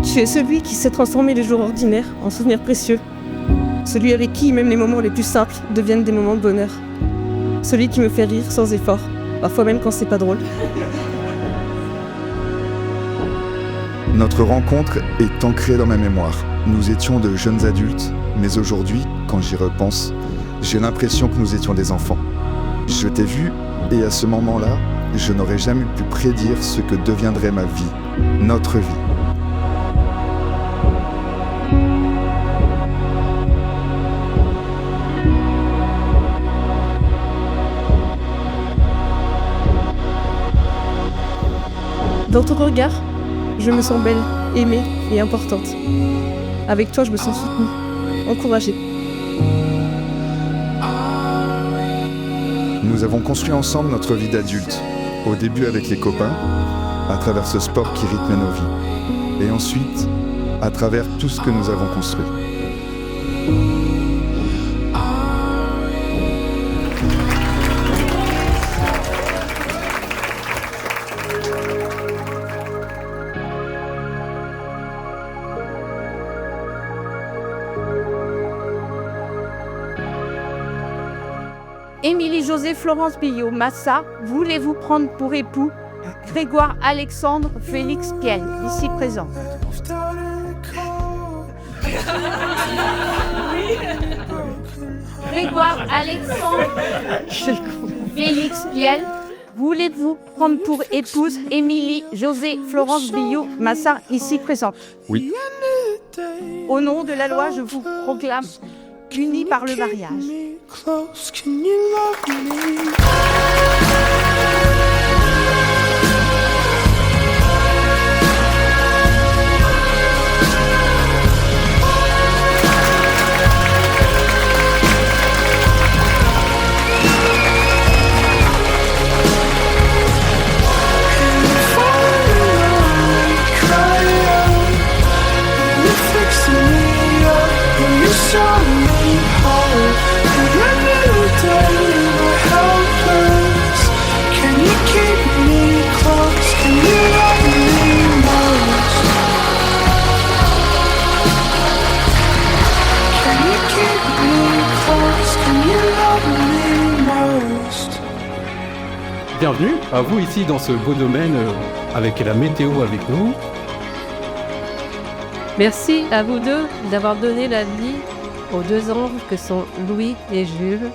Tu es celui qui sait transformer les jours ordinaires en souvenirs précieux. Celui avec qui même les moments les plus simples deviennent des moments de bonheur. Celui qui me fait rire sans effort, parfois même quand c'est pas drôle. Notre rencontre est ancrée dans ma mémoire. Nous étions de jeunes adultes, mais aujourd'hui, quand j'y repense, j'ai l'impression que nous étions des enfants. Je t'ai vu, et à ce moment-là, je n'aurais jamais pu prédire ce que deviendrait ma vie, notre vie. Dans ton regard, je me sens belle, aimée et importante. Avec toi, je me sens soutenue, encouragée. Nous avons construit ensemble notre vie d'adulte, au début avec les copains, à travers ce sport qui rythme nos vies, et ensuite à travers tout ce que nous avons construit. Émilie José Florence Billot Massa, voulez-vous prendre pour époux Grégoire Alexandre Félix Piel, ici présent. Grégoire Alexandre Félix Piel, voulez-vous prendre pour épouse Émilie José Florence Billot Massa, ici présente? Oui. Au nom de la loi, je vous proclame unis par le mariage. Close, can you love me? Bienvenue à vous ici dans ce beau domaine avec la météo avec nous. Merci à vous deux d'avoir donné la vie aux deux anges que sont Louis et Jules.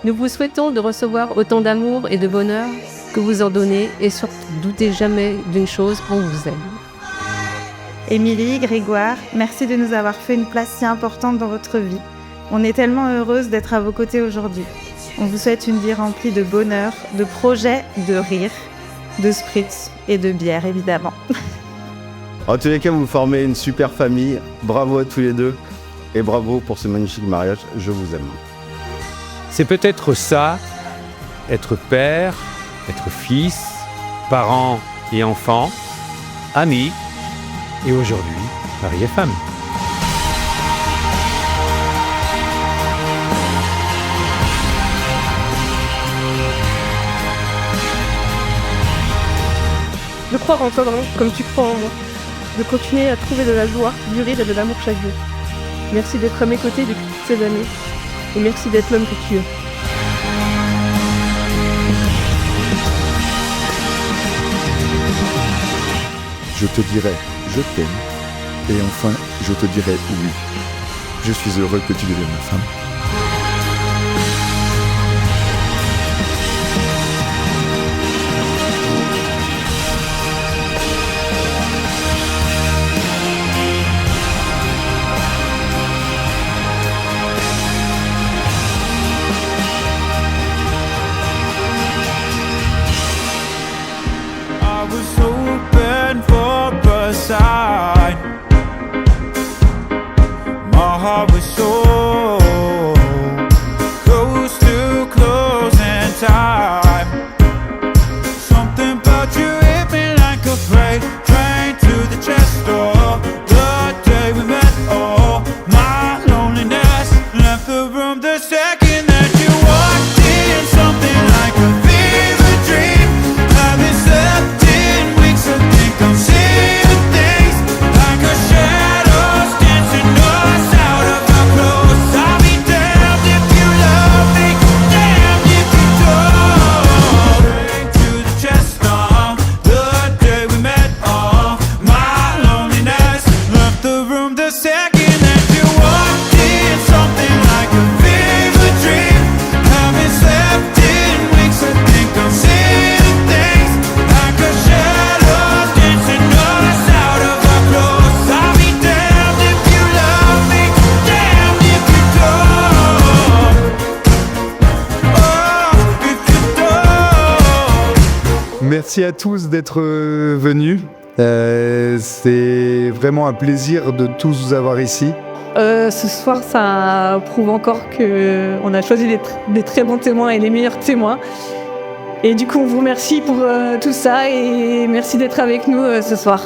Nous vous souhaitons de recevoir autant d'amour et de bonheur que vous en donnez et surtout doutez jamais d'une chose, on vous aime. Émilie, Grégoire, merci de nous avoir fait une place si importante dans votre vie. On est tellement heureuse d'être à vos côtés aujourd'hui. On vous souhaite une vie remplie de bonheur, de projets, de rire, de spritz et de bière évidemment. En tous les cas, vous formez une super famille. Bravo à tous les deux et bravo pour ce magnifique mariage. Je vous aime. C'est peut-être ça, être père, être fils, parent et enfant, amis et aujourd'hui, mari et femme. De croire en toi vraiment comme tu crois en moi. De continuer à trouver de la joie, du rire et de l'amour chaque jour. Merci d'être à mes côtés depuis toutes ces années. Et merci d'être l'homme que tu es. Je te dirai je t'aime et enfin je te dirai oui. Je suis heureux que tu deviennes ma femme. I was hoping for a sign. My heart was so Merci à tous d'être venus. C'est vraiment un plaisir de tous vous avoir ici. Ce soir, ça prouve encore qu'on a choisi des très bons témoins et les meilleurs témoins. Et du coup, on vous remercie pour tout ça et merci d'être avec nous ce soir.